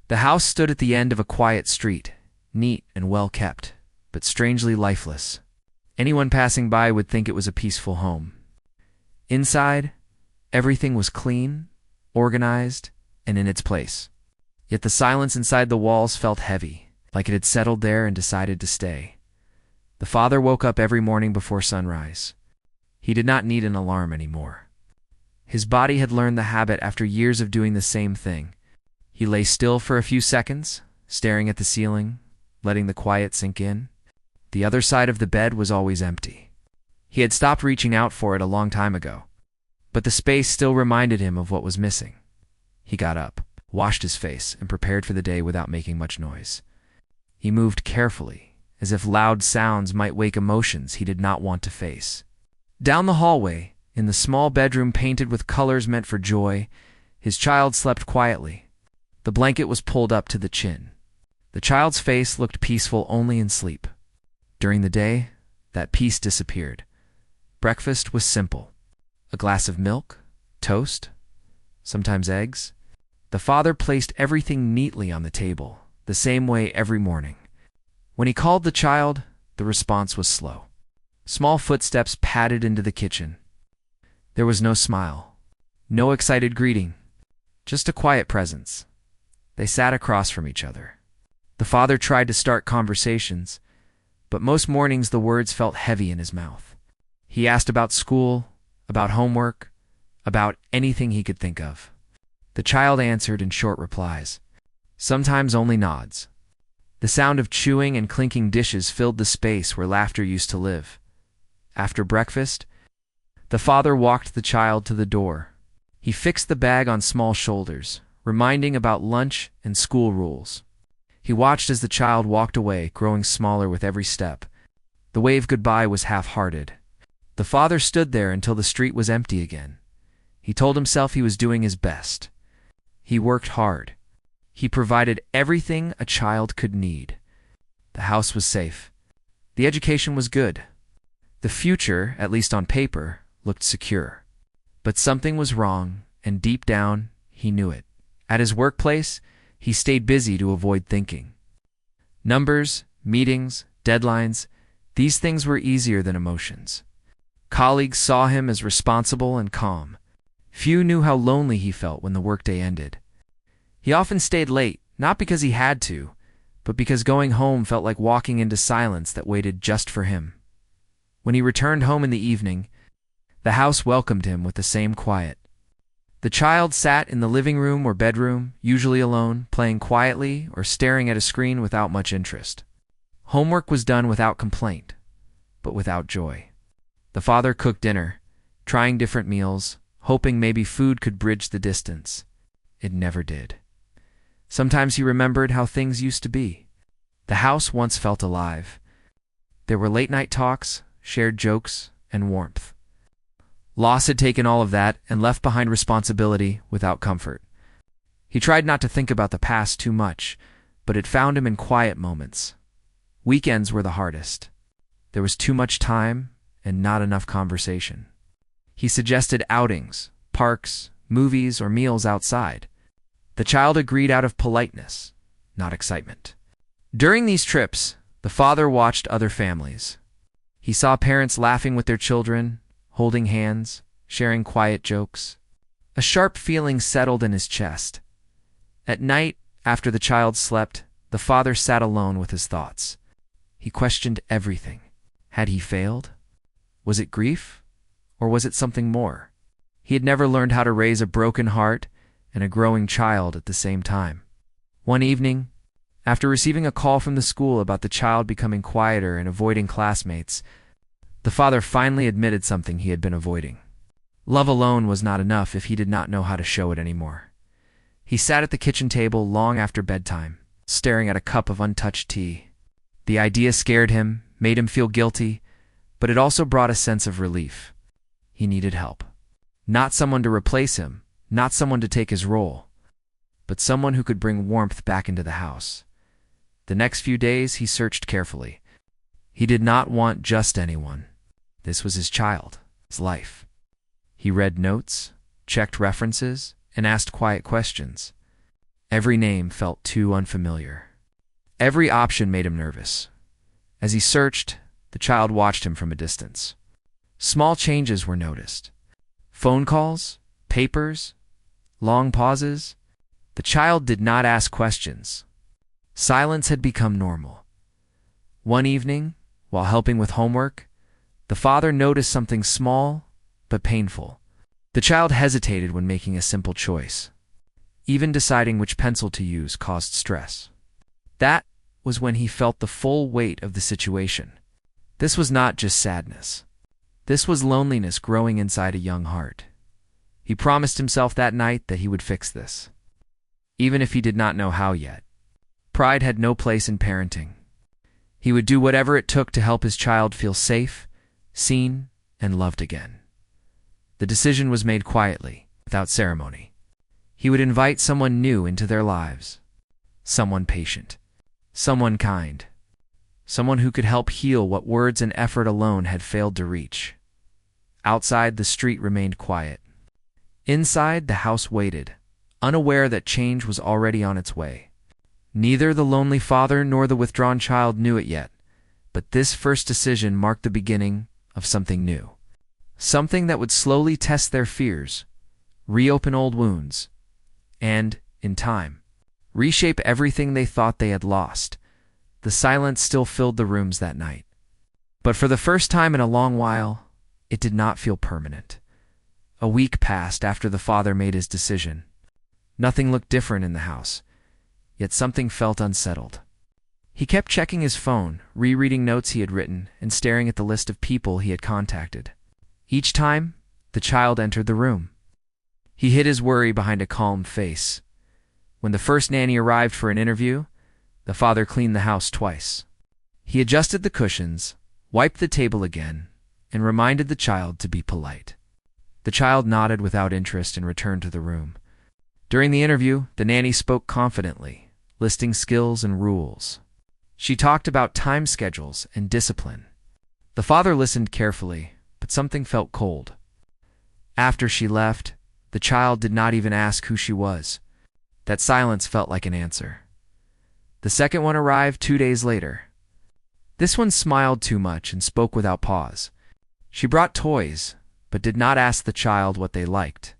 The house stood at the end of a quiet street, neat and well kept, but strangely lifeless. Anyone passing by would think it was a peaceful home. Inside, everything was clean, organized, and in its place. Yet the silence inside the walls felt heavy, like it had settled there and decided to stay. The father woke up every morning before sunrise. He did not need an alarm anymore. His body had learned the habit after years of doing the same thing. He lay still for a few seconds, staring at the ceiling, letting the quiet sink in. The other side of the bed was always empty. He had stopped reaching out for it a long time ago, but the space still reminded him of what was missing. He got up, washed his face, and prepared for the day without making much noise. He moved carefully, as if loud sounds might wake emotions he did not want to face. Down the hallway, in the small bedroom painted with colors meant for joy, his child slept quietly. The blanket was pulled up to the chin. The child's face looked peaceful only in sleep. During the day, that peace disappeared. Breakfast was simple. A glass of milk, toast, sometimes eggs. The father placed everything neatly on the table, the same way every morning. When he called the child, the response was slow. Small footsteps padded into the kitchen. There was no smile, no excited greeting, just a quiet presence. They sat across from each other. The father tried to start conversations, but most mornings the words felt heavy in his mouth. He asked about school, about homework, about anything he could think of. The child answered in short replies, sometimes only nods. The sound of chewing and clinking dishes filled the space where laughter used to live. After breakfast, the father walked the child to the door. He fixed the bag on small shoulders, reminding about lunch and school rules. He watched as the child walked away, growing smaller with every step. The wave goodbye was half-hearted. The father stood there until the street was empty again. He told himself he was doing his best. He worked hard. He provided everything a child could need. The house was safe. The education was good. The future, at least on paper, looked secure. But something was wrong, and deep down, he knew it. At his workplace, he stayed busy to avoid thinking. Numbers, meetings, deadlines, these things were easier than emotions. Colleagues saw him as responsible and calm. Few knew how lonely he felt when the workday ended. He often stayed late, not because he had to, but because going home felt like walking into silence that waited just for him. When he returned home in the evening, the house welcomed him with the same quiet. The child sat in the living room or bedroom, usually alone, playing quietly or staring at a screen without much interest. Homework was done without complaint, but without joy. The father cooked dinner, trying different meals, hoping maybe food could bridge the distance. It never did. Sometimes he remembered how things used to be. The house once felt alive. There were late-night talks, shared jokes, and warmth. Loss had taken all of that and left behind responsibility without comfort. He tried not to think about the past too much, but it found him in quiet moments. Weekends were the hardest. There was too much time and not enough conversation. He suggested outings, parks, movies, or meals outside. The child agreed out of politeness, not excitement. During these trips, the father watched other families. He saw parents laughing with their children, holding hands, sharing quiet jokes. A sharp feeling settled in his chest. At night, after the child slept, the father sat alone with his thoughts. He questioned everything. Had he failed? Was it grief? Or was it something more? He had never learned how to raise a broken heart and a growing child at the same time. One evening, after receiving a call from the school about the child becoming quieter and avoiding classmates, the father finally admitted something he had been avoiding. Love alone was not enough if he did not know how to show it anymore. He sat at the kitchen table long after bedtime, staring at a cup of untouched tea. The idea scared him, made him feel guilty, but it also brought a sense of relief. He needed help. Not someone to replace him, not someone to take his role, but someone who could bring warmth back into the house. The next few days he searched carefully. He did not want just anyone. This was his child, his life. He read notes, checked references, and asked quiet questions. Every name felt too unfamiliar. Every option made him nervous. As he searched, the child watched him from a distance. Small changes were noticed. Phone calls, papers, long pauses. The child did not ask questions. Silence had become normal. One evening, while helping with homework, the father noticed something small but painful. The child hesitated when making a simple choice. Even deciding which pencil to use caused stress. That was when he felt the full weight of the situation. This was not just sadness. This was loneliness growing inside a young heart. He promised himself that night that he would fix this, even if he did not know how yet. Pride had no place in parenting. He would do whatever it took to help his child feel safe, seen, and loved again. The decision was made quietly, without ceremony. He would invite someone new into their lives. Someone patient. Someone kind. Someone who could help heal what words and effort alone had failed to reach. Outside, the street remained quiet. Inside, the house waited, unaware that change was already on its way. Neither the lonely father nor the withdrawn child knew it yet, but this first decision marked the beginning of something new. Something that would slowly test their fears, reopen old wounds, and, in time, reshape everything they thought they had lost. The silence still filled the rooms that night. But for the first time in a long while, it did not feel permanent. A week passed after the father made his decision. Nothing looked different in the house, yet something felt unsettled. He kept checking his phone, rereading notes he had written, and staring at the list of people he had contacted. Each time, the child entered the room. He hid his worry behind a calm face. When the first nanny arrived for an interview, the father cleaned the house twice. He adjusted the cushions, wiped the table again, and reminded the child to be polite. The child nodded without interest and returned to the room. During the interview, the nanny spoke confidently, listing skills and rules. She talked about time schedules and discipline. The father listened carefully, but something felt cold. After she left, the child did not even ask who she was. That silence felt like an answer. The second one arrived 2 days later. This one smiled too much and spoke without pause. She brought toys, but did not ask the child what they liked.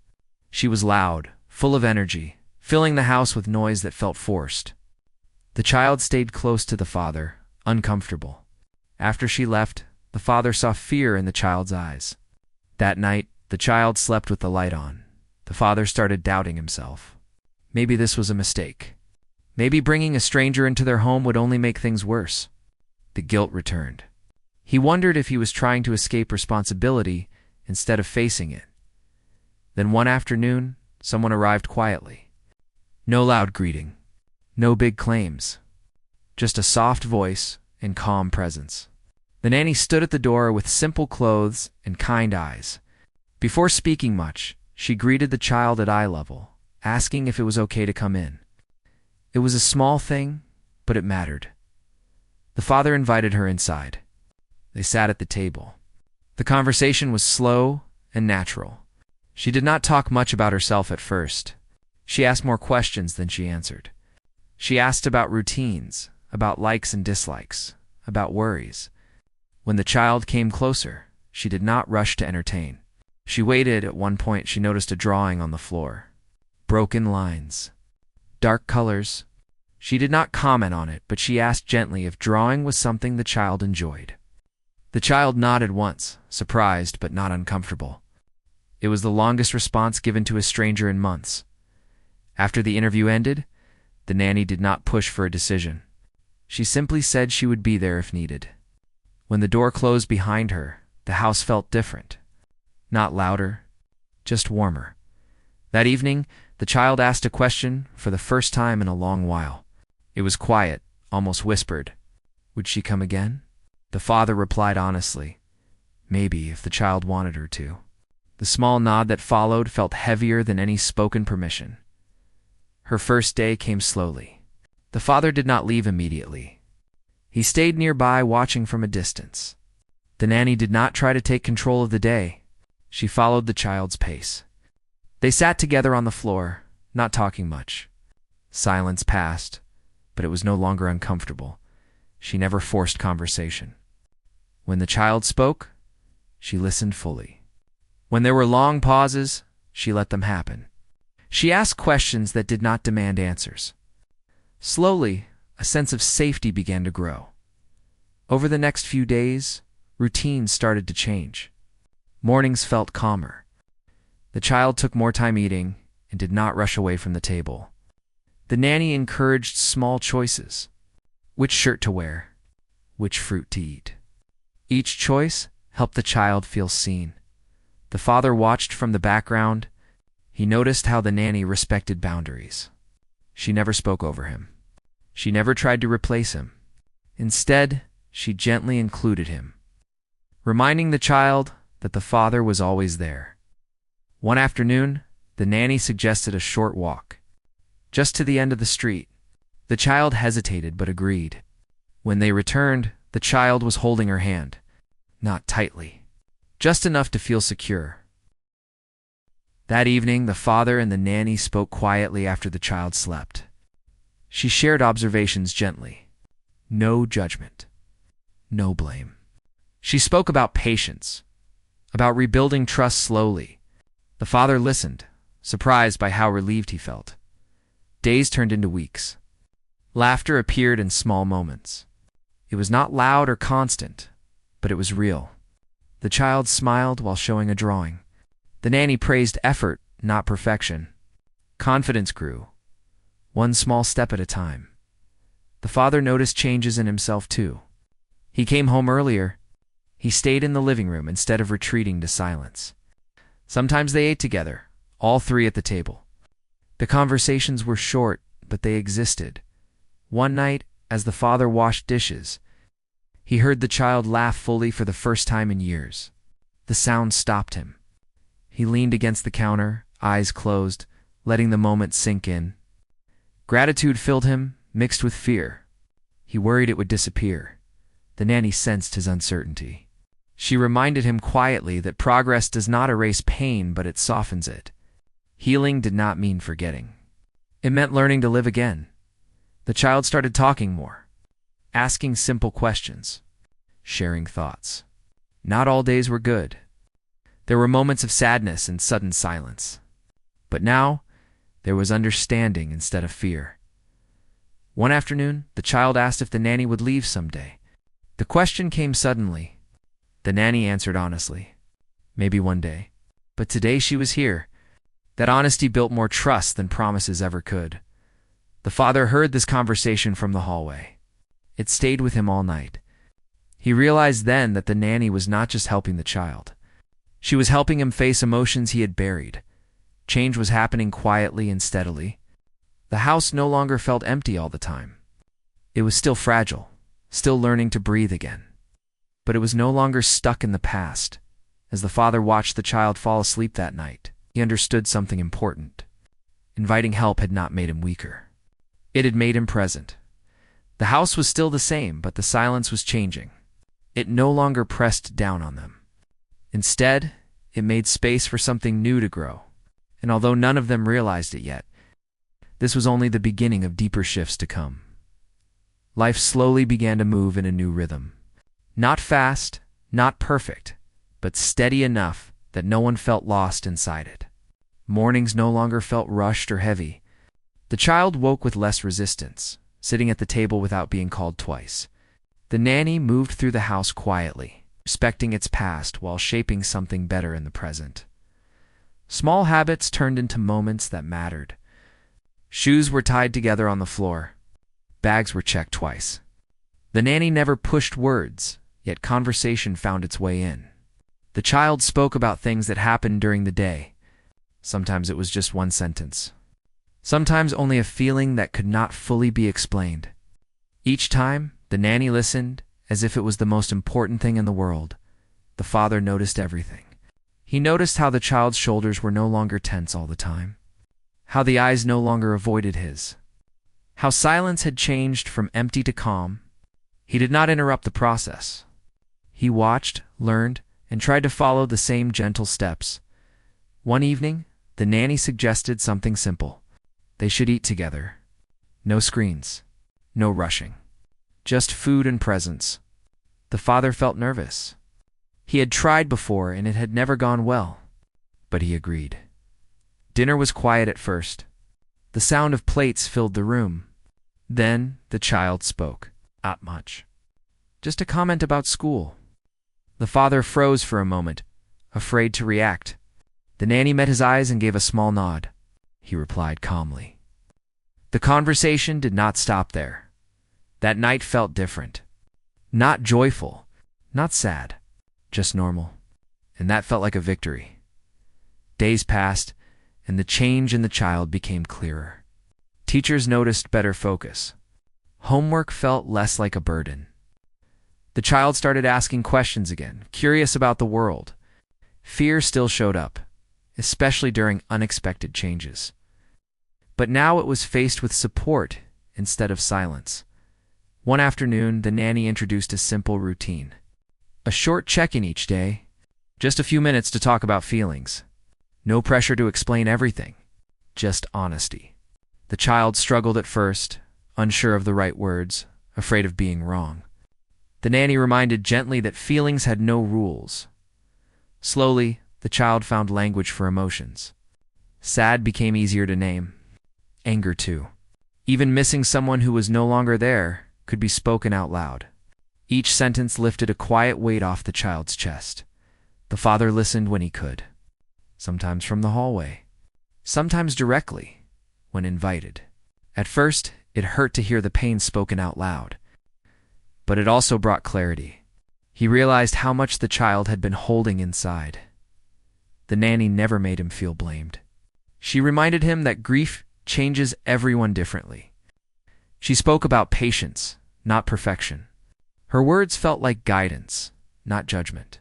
She was loud, full of energy, filling the house with noise that felt forced. The child stayed close to the father, uncomfortable. After she left, the father saw fear in the child's eyes. That night, the child slept with the light on. The father started doubting himself. Maybe this was a mistake. Maybe bringing a stranger into their home would only make things worse. The guilt returned. He wondered if he was trying to escape responsibility instead of facing it. Then one afternoon, someone arrived quietly. No loud greeting. No big claims. Just a soft voice and calm presence. The nanny stood at the door with simple clothes and kind eyes. Before speaking much, she greeted the child at eye level, asking if it was okay to come in. It was a small thing, but it mattered. The father invited her inside. They sat at the table. The conversation was slow and natural. She did not talk much about herself at first. She asked more questions than she answered. She asked about routines, about likes and dislikes, about worries. When the child came closer, she did not rush to entertain. She waited. At one point, she noticed a drawing on the floor. Broken lines. Dark colors. She did not comment on it, but she asked gently if drawing was something the child enjoyed. The child nodded once, surprised but not uncomfortable. It was the longest response given to a stranger in months. After the interview ended, the nanny did not push for a decision. She simply said she would be there if needed. When the door closed behind her, the house felt different. Not louder, just warmer. That evening, the child asked a question for the first time in a long while. It was quiet, almost whispered. Would she come again? The father replied honestly, maybe if the child wanted her to. The small nod that followed felt heavier than any spoken permission. Her first day came slowly. The father did not leave immediately. He stayed nearby, watching from a distance. The nanny did not try to take control of the day. She followed the child's pace. They sat together on the floor, not talking much. Silence passed, but it was no longer uncomfortable. She never forced conversation. When the child spoke, she listened fully. When there were long pauses, she let them happen. She asked questions that did not demand answers. Slowly, a sense of safety began to grow. Over the next few days, routines started to change. Mornings felt calmer. The child took more time eating and did not rush away from the table. The nanny encouraged small choices: which shirt to wear, which fruit to eat. Each choice helped the child feel seen. The father watched from the background. He noticed how the nanny respected boundaries. She never spoke over him. She never tried to replace him. Instead, she gently included him, reminding the child that the father was always there. One afternoon, the nanny suggested a short walk, just to the end of the street. The child hesitated but agreed. When they returned, the child was holding her hand, not tightly, just enough to feel secure. That evening, the father and the nanny spoke quietly after the child slept. She shared observations gently. No judgment. No blame. She spoke about patience, about rebuilding trust slowly. The father listened, surprised by how relieved he felt. Days turned into weeks. Laughter appeared in small moments. It was not loud or constant, but it was real. The child smiled while showing a drawing. The nanny praised effort, not perfection. Confidence grew, one small step at a time. The father noticed changes in himself too. He came home earlier. He stayed in the living room instead of retreating to silence. Sometimes they ate together, all three at the table. The conversations were short, but they existed. One night, as the father washed dishes, he heard the child laugh fully for the first time in years. The sound stopped him. He leaned against the counter, eyes closed, letting the moment sink in. Gratitude filled him, mixed with fear. He worried it would disappear. The nanny sensed his uncertainty. She reminded him quietly that progress does not erase pain, but it softens it. Healing did not mean forgetting. It meant learning to live again. The child started talking more, asking simple questions, sharing thoughts. Not all days were good. There were moments of sadness and sudden silence. But now, there was understanding instead of fear. One afternoon, the child asked if the nanny would leave someday. The question came suddenly. The nanny answered honestly, maybe one day. But today she was here. That honesty built more trust than promises ever could. The father heard this conversation from the hallway. It stayed with him all night. He realized then that the nanny was not just helping the child. She was helping him face emotions he had buried. Change was happening quietly and steadily. The house no longer felt empty all the time. It was still fragile, still learning to breathe again. But it was no longer stuck in the past. As the father watched the child fall asleep that night, he understood something important. Inviting help had not made him weaker. It had made him present. The house was still the same, but the silence was changing. It no longer pressed down on them. Instead, it made space for something new to grow. And although none of them realized it yet, this was only the beginning of deeper shifts to come. Life slowly began to move in a new rhythm. Not fast, not perfect, but steady enough that no one felt lost inside it. Mornings no longer felt rushed or heavy. The child woke with less resistance, sitting at the table without being called twice. The nanny moved through the house quietly, respecting its past while shaping something better in the present. Small habits turned into moments that mattered. Shoes were tied together on the floor. Bags were checked twice. The nanny never pushed words, yet conversation found its way in. The child spoke about things that happened during the day. Sometimes it was just one sentence. Sometimes only a feeling that could not fully be explained. Each time, the nanny listened as if it was the most important thing in the world. The father noticed everything. He noticed how the child's shoulders were no longer tense all the time, how the eyes no longer avoided his, how silence had changed from empty to calm. He did not interrupt the process. He watched, learned, and tried to follow the same gentle steps. One evening, the nanny suggested something simple. They should eat together, No screens. No rushing. Just food and presence. The father felt nervous. He had tried before and it had never gone well. But he agreed. Dinner was quiet at first. The sound of plates filled the room. Then the child spoke. Not much. Just a comment about school. The father froze for a moment, afraid to react. The nanny met his eyes and gave a small nod. He replied calmly. The conversation did not stop there. That night felt different. Not joyful, not sad, just normal. And that felt like a victory. Days passed, and the change in the child became clearer. Teachers noticed better focus. Homework felt less like a burden. The child started asking questions again, curious about the world. Fear still showed up, especially during unexpected changes. But now it was faced with support instead of silence. One afternoon, the nanny introduced a simple routine. A short check-in each day, just a few minutes to talk about feelings. No pressure to explain everything, just honesty. The child struggled at first, unsure of the right words, afraid of being wrong. The nanny reminded gently that feelings had no rules. Slowly, the child found language for emotions. Sad became easier to name. Anger too. Even missing someone who was no longer there could be spoken out loud. Each sentence lifted a quiet weight off the child's chest. The father listened when he could. Sometimes from the hallway. Sometimes directly, when invited. At first, it hurt to hear the pain spoken out loud. But it also brought clarity. He realized how much the child had been holding inside. The nanny never made him feel blamed. She reminded him that grief changes everyone differently. She spoke about patience, not perfection. Her words felt like guidance, not judgment.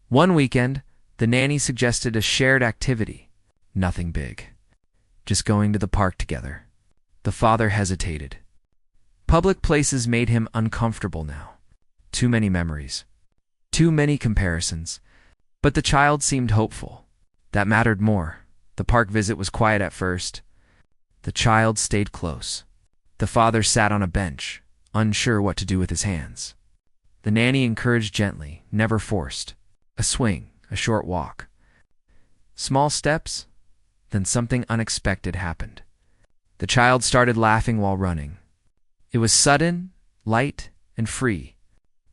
One weekend, the nanny suggested a shared activity. Nothing big. Just going to the park together. The father hesitated. Public places made him uncomfortable now. Too many memories. Too many comparisons. But the child seemed hopeful. That mattered more. The park visit was quiet at first. The child stayed close. The father sat on a bench, unsure what to do with his hands. The nanny encouraged gently, never forced. A swing, a short walk. Small steps, then something unexpected happened. The child started laughing while running. It was sudden, light, and free.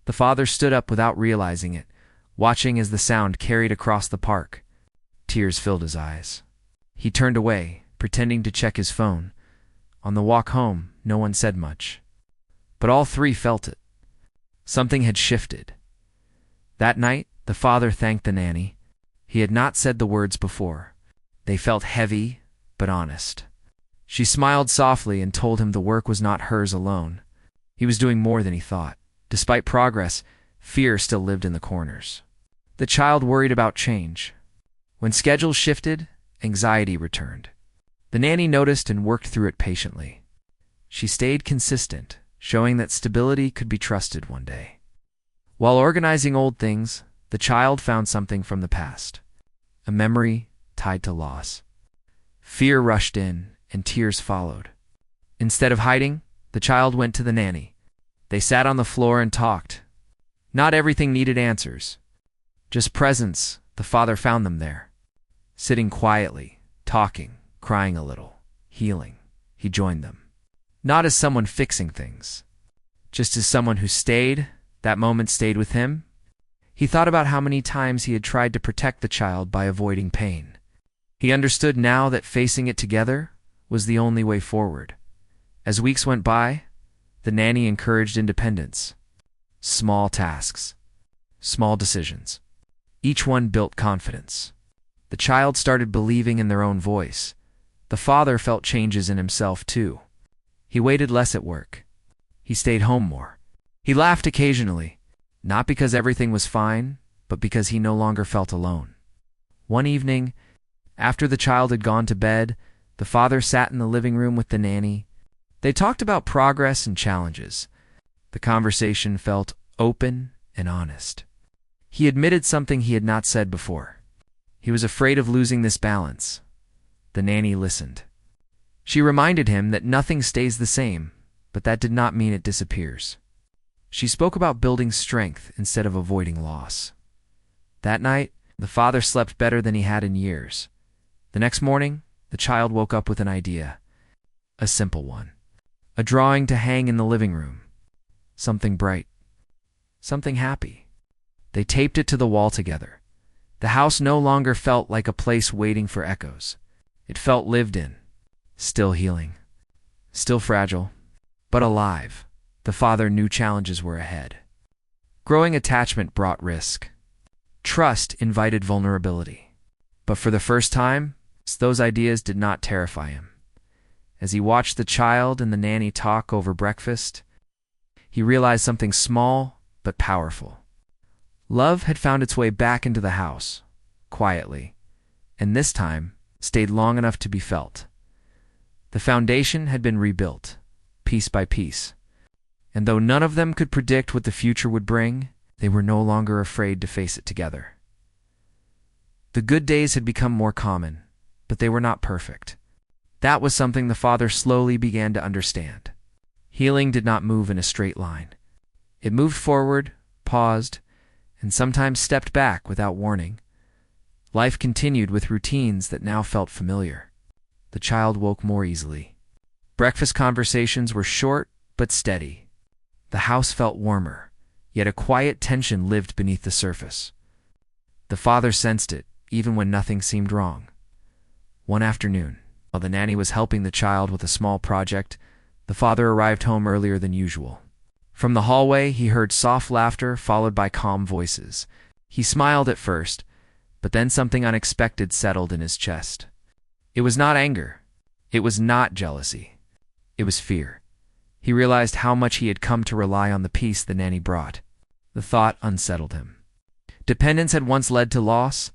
The father stood up without realizing it, watching as the sound carried across the park. Tears filled his eyes. He turned away, pretending to check his phone. On the walk home, no one said much. But all three felt it. Something had shifted. That night, the father thanked the nanny. He had not said the words before. They felt heavy, but honest. She smiled softly and told him the work was not hers alone. He was doing more than he thought. Despite progress, fear still lived in the corners. The child worried about change. When schedules shifted, anxiety returned. The nanny noticed and worked through it patiently. She stayed consistent, showing that stability could be trusted one day. While organizing old things, the child found something from the past. A memory tied to loss. Fear rushed in, and tears followed. Instead of hiding, the child went to the nanny. They sat on the floor and talked. Not everything needed answers. Just presence. The father found them there. Sitting quietly, talking, crying a little, healing. He joined them. Not as someone fixing things. Just as someone who stayed. That moment stayed with him. He thought about how many times he had tried to protect the child by avoiding pain. He understood now that facing it together was the only way forward. As weeks went by, the nanny encouraged independence. Small tasks. Small decisions. Each one built confidence. The child started believing in their own voice. The father felt changes in himself too. He waited less at work. He stayed home more. He laughed occasionally, not because everything was fine, but because he no longer felt alone. One evening, after the child had gone to bed, the father sat in the living room with the nanny. They talked about progress and challenges. The conversation felt open and honest. He admitted something he had not said before. He was afraid of losing this balance. The nanny listened. She reminded him that nothing stays the same, but that did not mean it disappears. She spoke about building strength instead of avoiding loss. That night, the father slept better than he had in years. The next morning, the child woke up with an idea. A simple one. A drawing to hang in the living room. Something bright. Something happy. They taped it to the wall together. The house no longer felt like a place waiting for echoes. It felt lived in. Still healing. Still fragile. But alive. The father knew challenges were ahead. Growing attachment brought risk. Trust invited vulnerability. But for the first time, those ideas did not terrify him. As he watched the child and the nanny talk over breakfast, he realized something small but powerful. Love had found its way back into the house, quietly, and this time stayed long enough to be felt. The foundation had been rebuilt, piece by piece, and though none of them could predict what the future would bring, they were no longer afraid to face it together. The good days had become more common, but they were not perfect. That was something the father slowly began to understand. Healing did not move in a straight line. It moved forward, paused, and sometimes stepped back without warning. Life continued with routines that now felt familiar. The child woke more easily. Breakfast conversations were short but steady. The house felt warmer, yet a quiet tension lived beneath the surface. The father sensed it, even when nothing seemed wrong. One afternoon, while the nanny was helping the child with a small project, the father arrived home earlier than usual. From the hallway, he heard soft laughter followed by calm voices. He smiled at first, but then something unexpected settled in his chest. It was not anger. It was not jealousy. It was fear. He realized how much he had come to rely on the peace the nanny brought. The thought unsettled him. Dependence had once led to loss,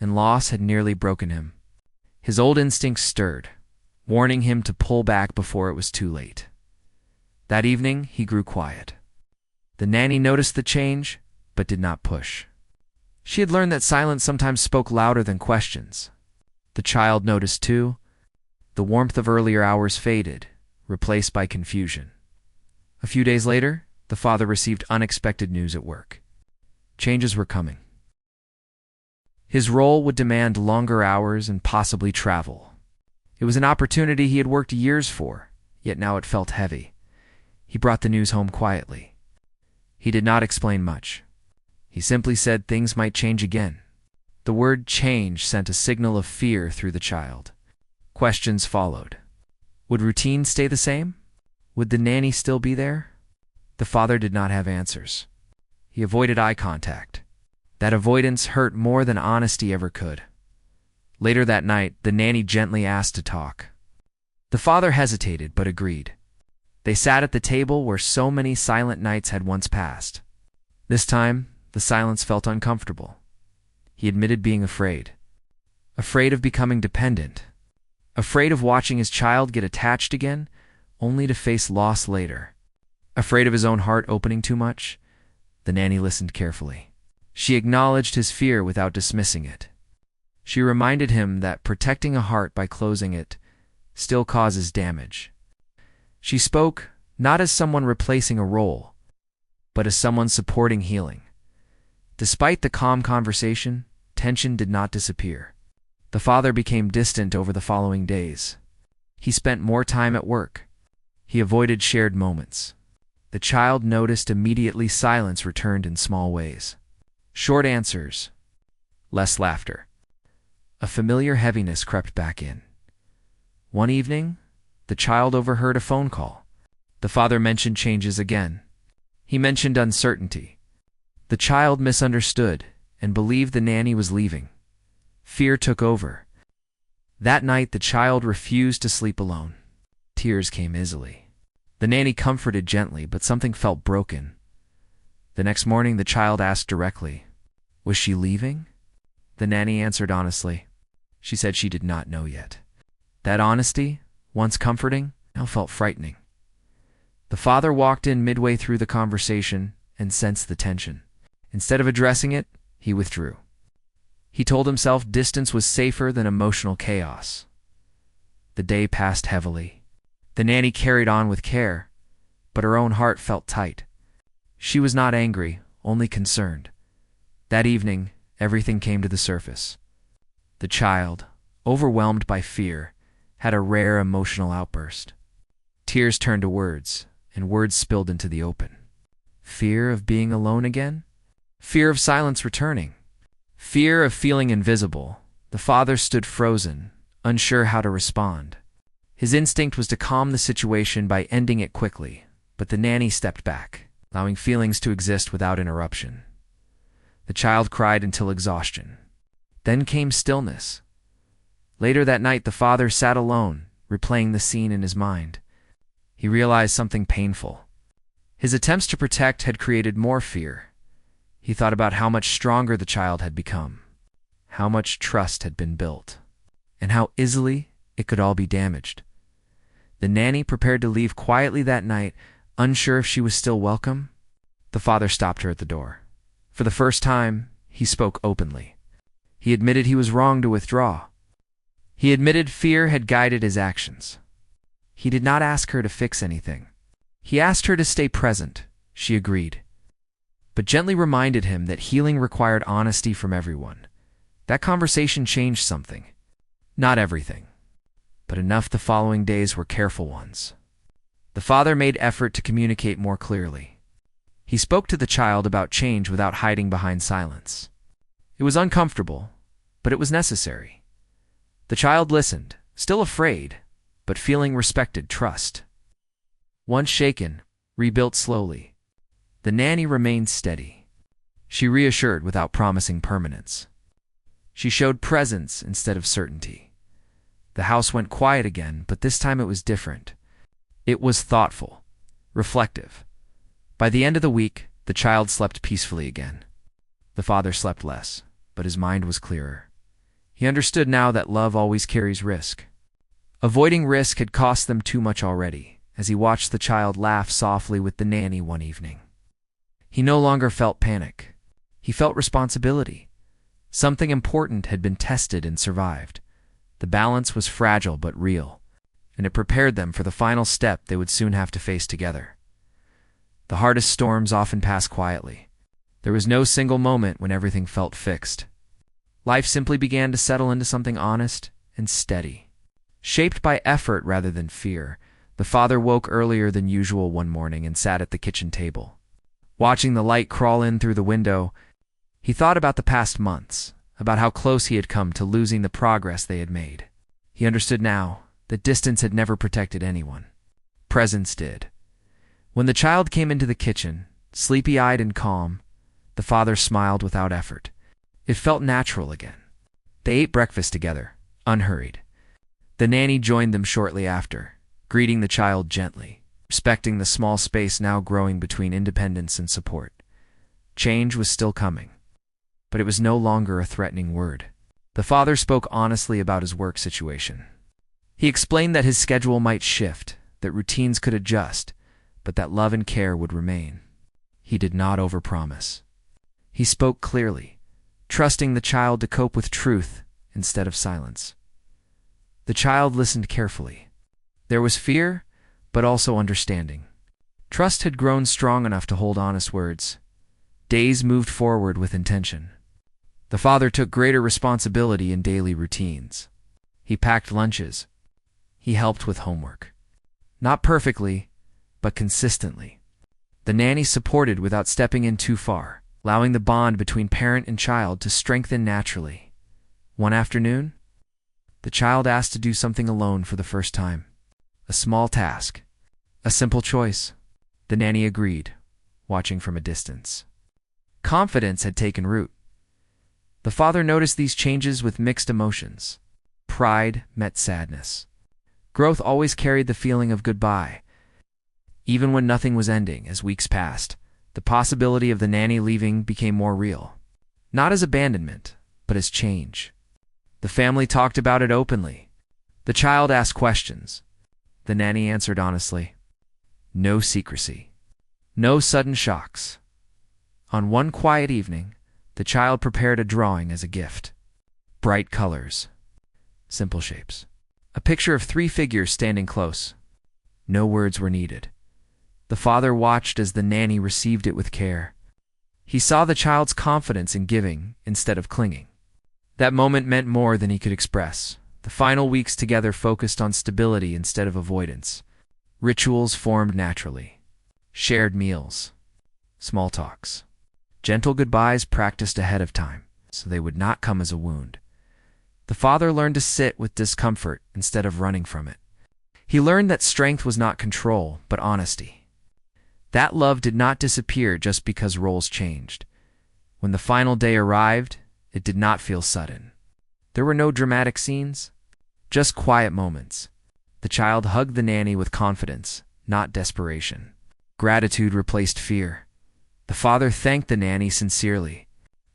and loss had nearly broken him. His old instincts stirred, warning him to pull back before it was too late. That evening, he grew quiet. The nanny noticed the change, but did not push. She had learned that silence sometimes spoke louder than questions. The child noticed too. The warmth of earlier hours faded, replaced by confusion. A few days later, the father received unexpected news at work. Changes were coming. His role would demand longer hours and possibly travel. It was an opportunity he had worked years for, yet now it felt heavy. He brought the news home quietly. He did not explain much. He simply said things might change again. The word change sent a signal of fear through the child. Questions followed. Would routine stay the same? Would the nanny still be there? The father did not have answers. He avoided eye contact. That avoidance hurt more than honesty ever could. Later that night, the nanny gently asked to talk. The father hesitated but agreed. They sat at the table where so many silent nights had once passed. This time, the silence felt uncomfortable. He admitted being afraid. Afraid of becoming dependent. Afraid of watching his child get attached again, only to face loss later. Afraid of his own heart opening too much. The nanny listened carefully. She acknowledged his fear without dismissing it. She reminded him that protecting a heart by closing it still causes damage. She spoke not as someone replacing a role, but as someone supporting healing. Despite the calm conversation, tension did not disappear. The father became distant over the following days. He spent more time at work. He avoided shared moments. The child noticed immediately silence returned in small ways. Short answers, less laughter. A familiar heaviness crept back in. One evening, the child overheard a phone call. The father mentioned changes again. He mentioned uncertainty. The child misunderstood and believed the nanny was leaving. Fear took over. That night, the child refused to sleep alone. Tears came easily. The nanny comforted gently, but something felt broken. The next morning, the child asked directly, "Was she leaving?" The nanny answered honestly. She said she did not know yet. That honesty, once comforting, now felt frightening. The father walked in midway through the conversation and sensed the tension. Instead of addressing it, he withdrew. He told himself distance was safer than emotional chaos. The day passed heavily. The nanny carried on with care, but her own heart felt tight. She was not angry, only concerned. That evening, everything came to the surface. The child, overwhelmed by fear, had a rare emotional outburst. Tears turned to words, and words spilled into the open. Fear of being alone again? Fear of silence returning? Fear of feeling invisible? The father stood frozen, unsure how to respond. His instinct was to calm the situation by ending it quickly, but the nanny stepped back, allowing feelings to exist without interruption. The child cried until exhaustion. Then came stillness. Later that night, the father sat alone, replaying the scene in his mind. He realized something painful. His attempts to protect had created more fear. He thought about how much stronger the child had become, how much trust had been built, and how easily it could all be damaged. The nanny prepared to leave quietly that night, unsure if she was still welcome. The father stopped her at the door. For the first time, he spoke openly. He admitted he was wrong to withdraw. He admitted fear had guided his actions. He did not ask her to fix anything. He asked her to stay present. She agreed, but gently reminded him that healing required honesty from everyone. That conversation changed something. Not everything, but enough. The following days were careful ones. The father made effort to communicate more clearly. He spoke to the child about change without hiding behind silence. It was uncomfortable, but it was necessary. The child listened, still afraid, but feeling respected trust. Once shaken, rebuilt slowly. The nanny remained steady. She reassured without promising permanence. She showed presence instead of certainty. The house went quiet again, but this time it was different. It was thoughtful, reflective. By the end of the week, the child slept peacefully again. The father slept less, but his mind was clearer. He understood now that love always carries risk. Avoiding risk had cost them too much already, as he watched the child laugh softly with the nanny one evening. He no longer felt panic. He felt responsibility. Something important had been tested and survived. The balance was fragile but real, and it prepared them for the final step they would soon have to face together. The hardest storms often pass quietly. There was no single moment when everything felt fixed. Life simply began to settle into something honest and steady. Shaped by effort rather than fear, the father woke earlier than usual one morning and sat at the kitchen table. Watching the light crawl in through the window, he thought about the past months, about how close he had come to losing the progress they had made. He understood now that distance had never protected anyone. Presence did. When the child came into the kitchen, sleepy-eyed and calm, the father smiled without effort. It felt natural again. They ate breakfast together, unhurried. The nanny joined them shortly after, greeting the child gently, respecting the small space now growing between independence and support. Change was still coming, but it was no longer a threatening word. The father spoke honestly about his work situation. He explained that his schedule might shift, that routines could adjust, but that love and care would remain. He did not overpromise. He spoke clearly, trusting the child to cope with truth instead of silence. The child listened carefully. There was fear, but also understanding. Trust had grown strong enough to hold honest words. Days moved forward with intention. The father took greater responsibility in daily routines. He packed lunches. He helped with homework. Not perfectly, but consistently. The nanny supported without stepping in too far, allowing the bond between parent and child to strengthen naturally. One afternoon, the child asked to do something alone for the first time. A small task, a simple choice. The nanny agreed, watching from a distance. Confidence had taken root. The father noticed these changes with mixed emotions. Pride met sadness. Growth always carried the feeling of goodbye. Even when nothing was ending, as weeks passed, the possibility of the nanny leaving became more real. Not as abandonment, but as change. The family talked about it openly. The child asked questions. The nanny answered honestly. No secrecy. No sudden shocks. On one quiet evening, the child prepared a drawing as a gift. Bright colors. Simple shapes. a picture of three figures standing close. No words were needed. The father watched as the nanny received it with care. He saw the child's confidence in giving instead of clinging. That moment meant more than he could express. The final weeks together focused on stability instead of avoidance. Rituals formed naturally. Shared meals. Small talks. Gentle goodbyes practiced ahead of time, so they would not come as a wound. The father learned to sit with discomfort instead of running from it. He learned that strength was not control, but honesty. That love did not disappear just because roles changed. When the final day arrived, it did not feel sudden. There were no dramatic scenes, just quiet moments. The child hugged the nanny with confidence, not desperation. Gratitude replaced fear. The father thanked the nanny sincerely,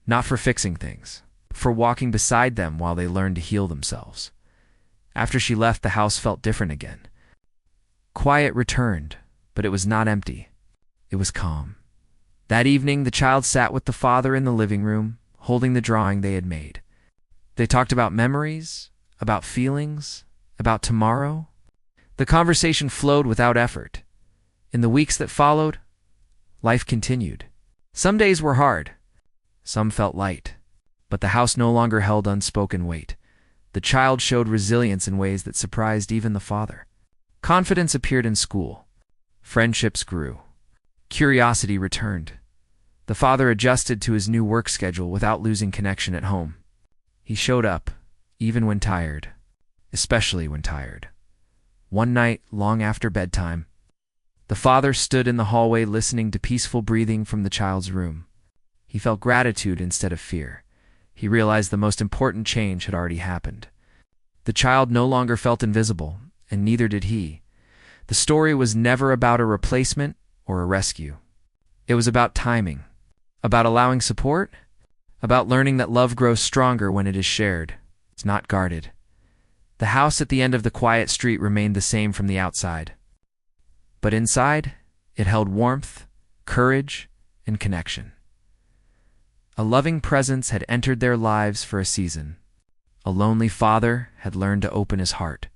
not for fixing things, but for walking beside them while they learned to heal themselves. After she left, the house felt different again. Quiet returned, but it was not empty. It was calm. That evening, the child sat with the father in the living room, holding the drawing they had made. They talked about memories, about feelings, about tomorrow. The conversation flowed without effort. In the weeks that followed, life continued. Some days were hard. Some felt light. But the house no longer held unspoken weight. The child showed resilience in ways that surprised even the father. Confidence appeared in school. Friendships grew. Curiosity returned. The father adjusted to his new work schedule without losing connection at home. He showed up, even when tired, especially when tired. One night, long after bedtime, the father stood in the hallway listening to peaceful breathing from the child's room. He felt gratitude instead of fear. He realized the most important change had already happened. The child no longer felt invisible, and neither did he. The story was never about a replacement or a rescue. It was about timing, about allowing support, about learning that love grows stronger when it is shared. It's not guarded. The house at the end of the quiet street remained the same from the outside. But inside, it held warmth, courage, and connection. A loving presence had entered their lives for a season. A lonely father had learned to open his heart.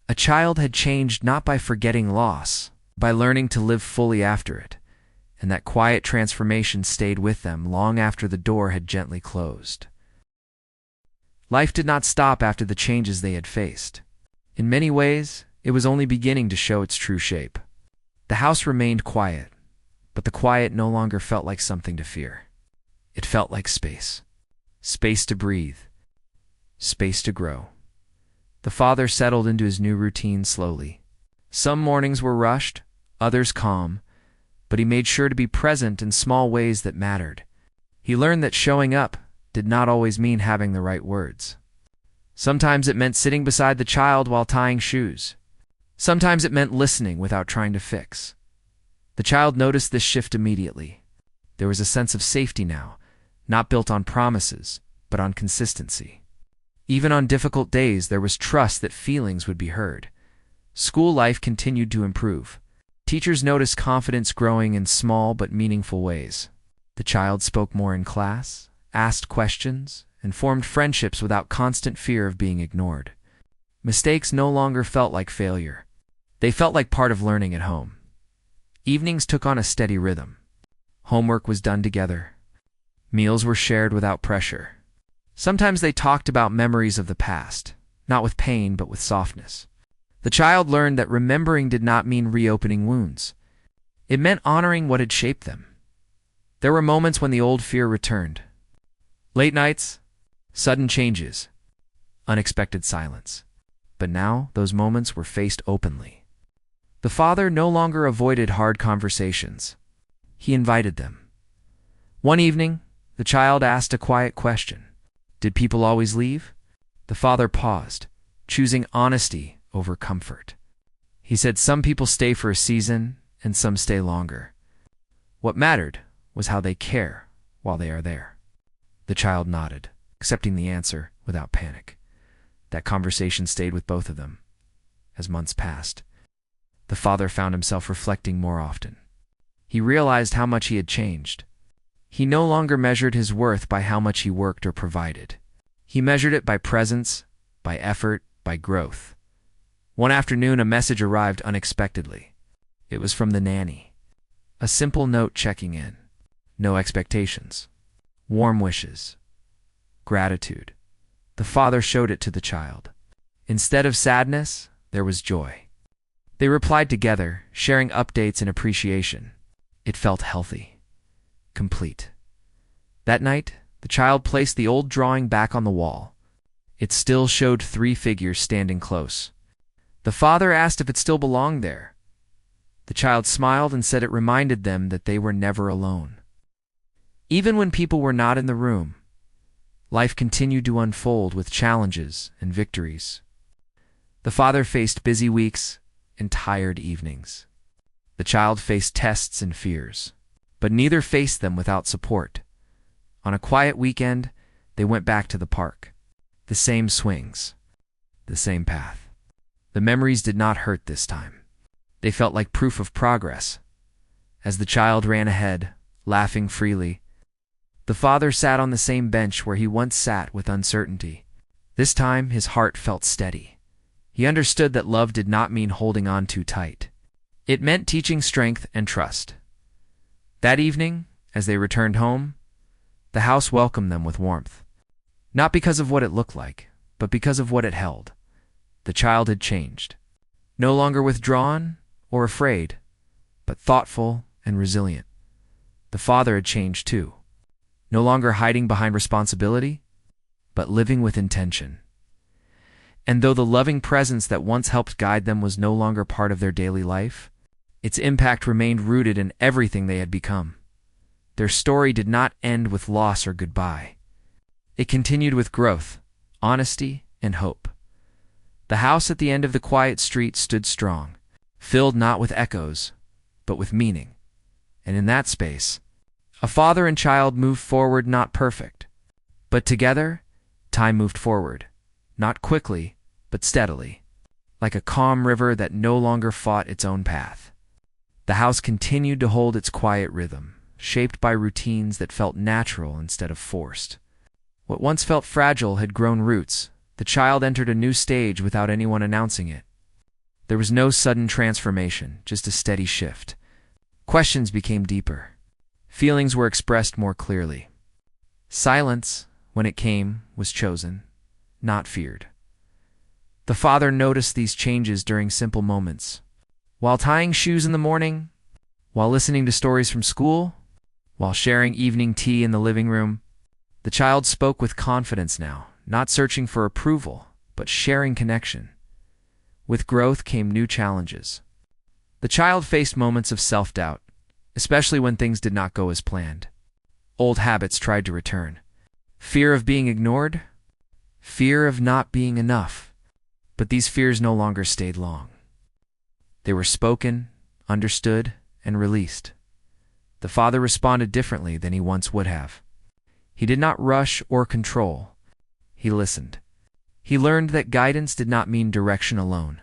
A child had changed not by forgetting loss, by learning to live fully after it, and that quiet transformation stayed with them long after the door had gently closed. Life did not stop after the changes they had faced. In many ways, it was only beginning to show its true shape. The house remained quiet, but the quiet no longer felt like something to fear. It felt like space. Space to breathe. Space to grow. The father settled into his new routine slowly. Some mornings were rushed, others calm, but he made sure to be present in small ways that mattered. He learned that showing up did not always mean having the right words. Sometimes it meant sitting beside the child while tying shoes. Sometimes it meant listening without trying to fix. The child noticed this shift immediately. There was a sense of safety now, not built on promises, but on consistency. Even on difficult days, there was trust that feelings would be heard. School life continued to improve. Teachers noticed confidence growing in small but meaningful ways. The child spoke more in class, asked questions, and formed friendships without constant fear of being ignored. Mistakes no longer felt like failure. They felt like part of learning at home. Evenings took on a steady rhythm. Homework was done together. Meals were shared without pressure. Sometimes they talked about memories of the past, not with pain but with softness. The child learned that remembering did not mean reopening wounds. It meant honoring what had shaped them. There were moments when the old fear returned. Late nights, sudden changes, unexpected silence. But now those moments were faced openly. The father no longer avoided hard conversations. He invited them. One evening, the child asked a quiet question. Did people always leave? The father paused, choosing honesty over comfort. He said some people stay for a season and some stay longer. What mattered was how they care while they are there. The child nodded, accepting the answer without panic. That conversation stayed with both of them. As months passed, the father found himself reflecting more often. He realized how much he had changed. He no longer measured his worth by how much he worked or provided. He measured it by presence, by effort, by growth. One afternoon, a message arrived unexpectedly. It was from the nanny. A simple note checking in. No expectations. Warm wishes. Gratitude. The father showed it to the child. Instead of sadness, there was joy. They replied together, sharing updates and appreciation. It felt healthy. Complete. That night, the child placed the old drawing back on the wall. It still showed 3 figures standing close. The father asked if it still belonged there. The child smiled and said it reminded them that they were never alone. Even when people were not in the room, life continued to unfold with challenges and victories. The father faced busy weeks and tired evenings. The child faced tests and fears, but neither faced them without support. On a quiet weekend, they went back to the park. The same swings, the same path. The memories did not hurt this time. They felt like proof of progress. As the child ran ahead, laughing freely, the father sat on the same bench where he once sat with uncertainty. This time, his heart felt steady. He understood that love did not mean holding on too tight. It meant teaching strength and trust. That evening, as they returned home, the house welcomed them with warmth. Not because of what it looked like, but because of what it held. The child had changed. No longer withdrawn or afraid, but thoughtful and resilient. The father had changed too. No longer hiding behind responsibility, but living with intention. And though the loving presence that once helped guide them was no longer part of their daily life, its impact remained rooted in everything they had become. Their story did not end with loss or goodbye. It continued with growth, honesty, and hope. The house at the end of the quiet street stood strong, filled not with echoes, but with meaning. And in that space, a father and child moved forward, not perfect, but together, time moved forward, not quickly, but steadily, like a calm river that no longer fought its own path. The house continued to hold its quiet rhythm, shaped by routines that felt natural instead of forced. What once felt fragile had grown roots. The child entered a new stage without anyone announcing it. There was no sudden transformation, just a steady shift. Questions became deeper. Feelings were expressed more clearly. Silence, when it came, was chosen, not feared. The father noticed these changes during simple moments. While tying shoes in the morning, while listening to stories from school, while sharing evening tea in the living room, the child spoke with confidence now, not searching for approval, but sharing connection. With growth came new challenges. The child faced moments of self-doubt, especially when things did not go as planned. Old habits tried to return. Fear of being ignored, fear of not being enough. But these fears no longer stayed long. They were spoken, understood, and released. The father responded differently than he once would have. He did not rush or control. He listened. He learned that guidance did not mean direction alone.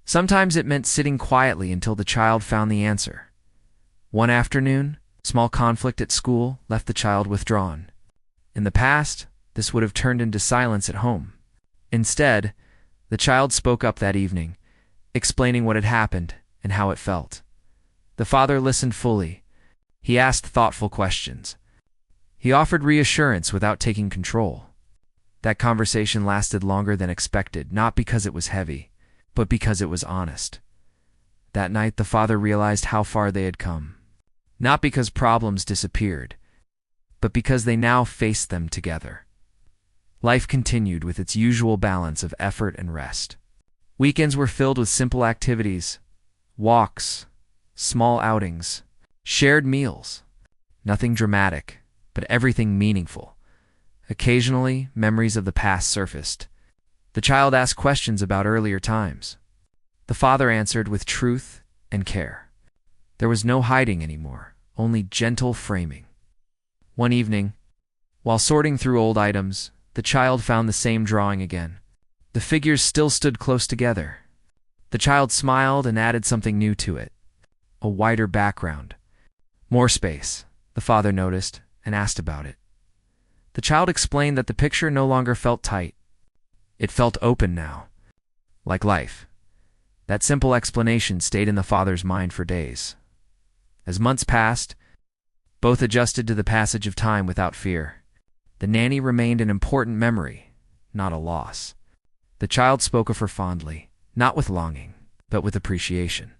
Sometimes it meant sitting quietly until the child found the answer. One afternoon, small conflict at school left the child withdrawn. In the past, this would have turned into silence at home. Instead, the child spoke up that evening, explaining what had happened and how it felt. The father listened fully. He asked thoughtful questions. He offered reassurance without taking control. That conversation lasted longer than expected, not because it was heavy, but because it was honest. That night, the father realized how far they had come. Not because problems disappeared, but because they now faced them together. Life continued with its usual balance of effort and rest. Weekends were filled with simple activities, walks, small outings, shared meals. Nothing dramatic, but everything meaningful. Occasionally, memories of the past surfaced. The child asked questions about earlier times. The father answered with truth and care. There was no hiding anymore, only gentle framing. One evening, while sorting through old items, the child found the same drawing again. The figures still stood close together. The child smiled and added something new to it. A wider background. More space, the father noticed and asked about it. The child explained that the picture no longer felt tight. It felt open now, like life. That simple explanation stayed in the father's mind for days. As months passed, both adjusted to the passage of time without fear. The nanny remained an important memory, not a loss. The child spoke of her fondly, not with longing, but with appreciation.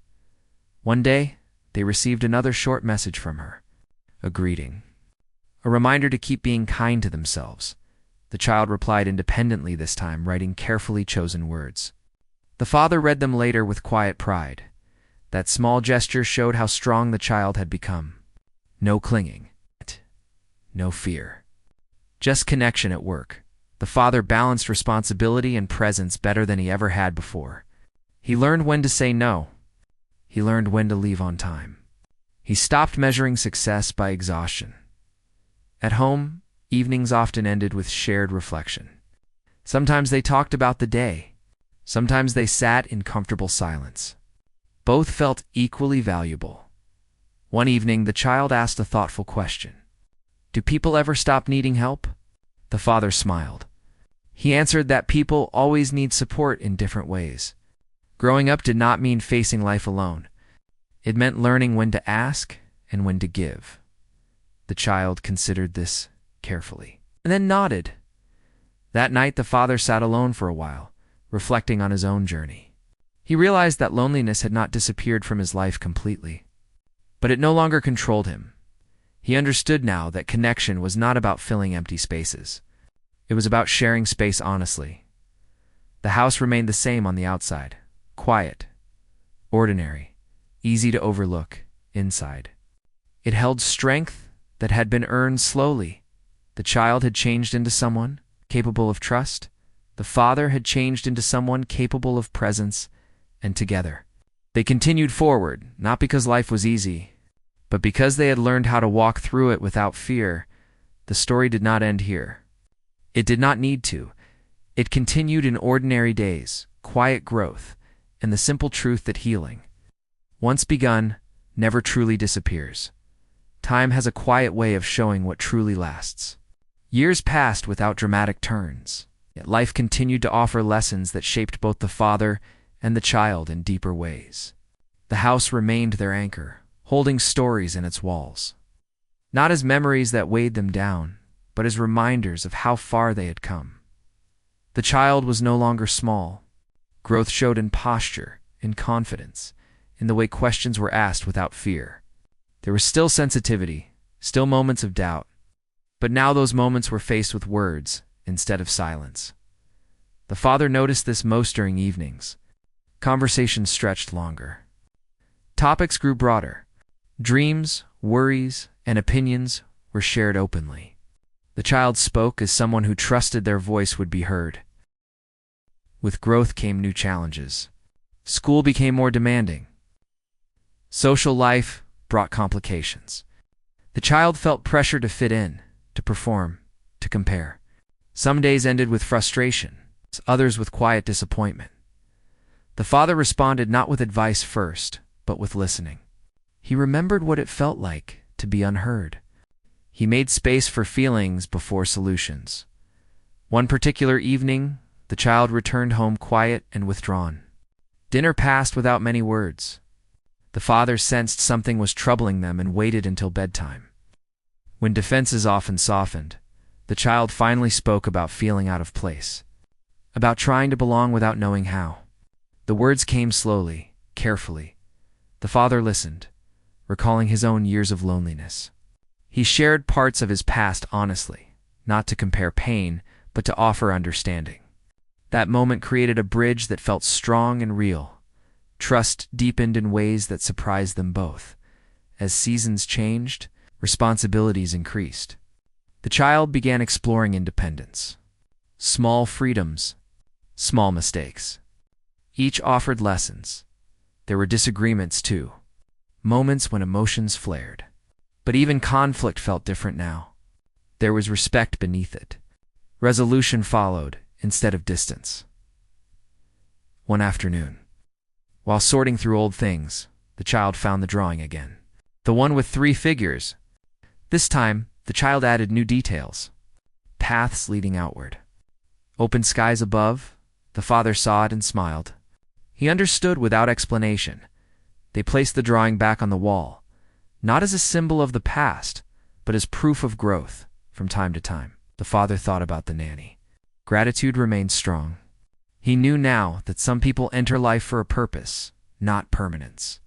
One day, they received another short message from her, a greeting, a reminder to keep being kind to themselves. The child replied independently this time, writing carefully chosen words. The father read them later with quiet pride. That small gesture showed how strong the child had become. No clinging, no fear. Just connection at work. The father balanced responsibility and presence better than he ever had before. He learned when to say no. He learned when to leave on time. He stopped measuring success by exhaustion. At home, evenings often ended with shared reflection. Sometimes they talked about the day. Sometimes they sat in comfortable silence. Both felt equally valuable. One evening, the child asked a thoughtful question. Do people ever stop needing help? The father smiled. He answered that people always need support in different ways. Growing up did not mean facing life alone. It meant learning when to ask and when to give. The child considered this carefully, and then nodded. That night, the father sat alone for a while, reflecting on his own journey. He realized that loneliness had not disappeared from his life completely, but it no longer controlled him. He understood now that connection was not about filling empty spaces. It was about sharing space honestly. The house remained the same on the outside, quiet, ordinary, easy to overlook inside. It held strength that had been earned slowly. The child had changed into someone capable of trust. The father had changed into someone capable of presence, and together, they continued forward, not because life was easy, but because they had learned how to walk through it without fear. The story did not end here. It did not need to. It continued in ordinary days, quiet growth, and the simple truth that healing, once begun, never truly disappears. Time has a quiet way of showing what truly lasts. Years passed without dramatic turns, yet life continued to offer lessons that shaped both the father and the child in deeper ways. The house remained their anchor, holding stories in its walls. Not as memories that weighed them down, but as reminders of how far they had come. The child was no longer small. Growth showed in posture, in confidence, in the way questions were asked without fear. There was still sensitivity, still moments of doubt, but now those moments were faced with words instead of silence. The father noticed this most during evenings. Conversations stretched longer. Topics grew broader. Dreams, worries, and opinions were shared openly. The child spoke as someone who trusted their voice would be heard. With growth came new challenges. School became more demanding. Social life brought complications. The child felt pressure to fit in, to perform, to compare. Some days ended with frustration, others with quiet disappointment. The father responded not with advice first, but with listening. He remembered what it felt like to be unheard. He made space for feelings before solutions. One particular evening, the child returned home quiet and withdrawn. Dinner passed without many words. The father sensed something was troubling them and waited until bedtime. When defenses often softened, the child finally spoke about feeling out of place, about trying to belong without knowing how. The words came slowly, carefully. The father listened, recalling his own years of loneliness. He shared parts of his past honestly, not to compare pain, but to offer understanding. That moment created a bridge that felt strong and real. Trust deepened in ways that surprised them both. As seasons changed, responsibilities increased. The child began exploring independence. Small freedoms, small mistakes. Each offered lessons. There were disagreements too, moments when emotions flared. But even conflict felt different now. There was respect beneath it. Resolution followed instead of distance. One afternoon, while sorting through old things, the child found the drawing again. The one with 3 figures. This time, the child added new details. Paths leading outward. Open skies above. The father saw it and smiled. He understood without explanation. They placed the drawing back on the wall, not as a symbol of the past, but as proof of growth. From time to time, the father thought about the nanny. Gratitude remained strong. He knew now that some people enter life for a purpose, not permanence.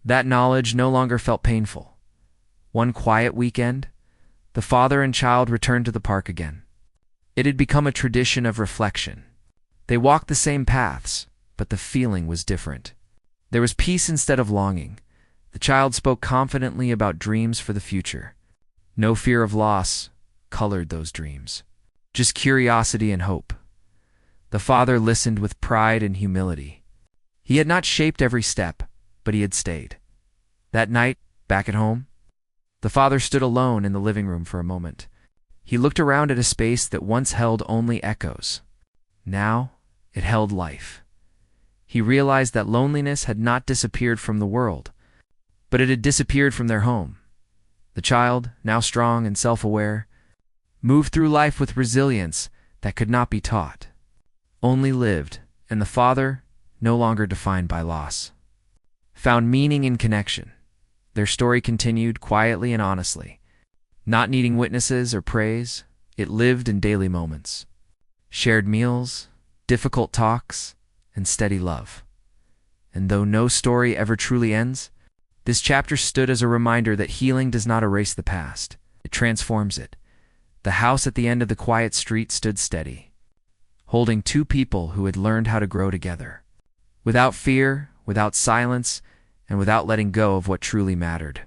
That knowledge no longer felt painful. One quiet weekend, the father and child returned to the park again. It had become a tradition of reflection. They walked the same paths, but the feeling was different. There was peace instead of longing. The child spoke confidently about dreams for the future. No fear of loss colored those dreams, just curiosity and hope. The father listened with pride and humility. He had not shaped every step, but he had stayed. That night, back at home, the father stood alone in the living room for a moment. He looked around at a space that once held only echoes. Now, it held life. He realized that loneliness had not disappeared from the world, but it had disappeared from their home. The child, now strong and self-aware, moved through life with resilience that could not be taught, only lived, and the father, no longer defined by loss, found meaning in connection. Their story continued quietly and honestly. Not needing witnesses or praise, it lived in daily moments. Shared meals, difficult talks, and steady love. And though no story ever truly ends, this chapter stood as a reminder that healing does not erase the past. It transforms it. The house at the end of the quiet street stood steady, holding two people who had learned how to grow together, without fear, without silence, and without letting go of what truly mattered.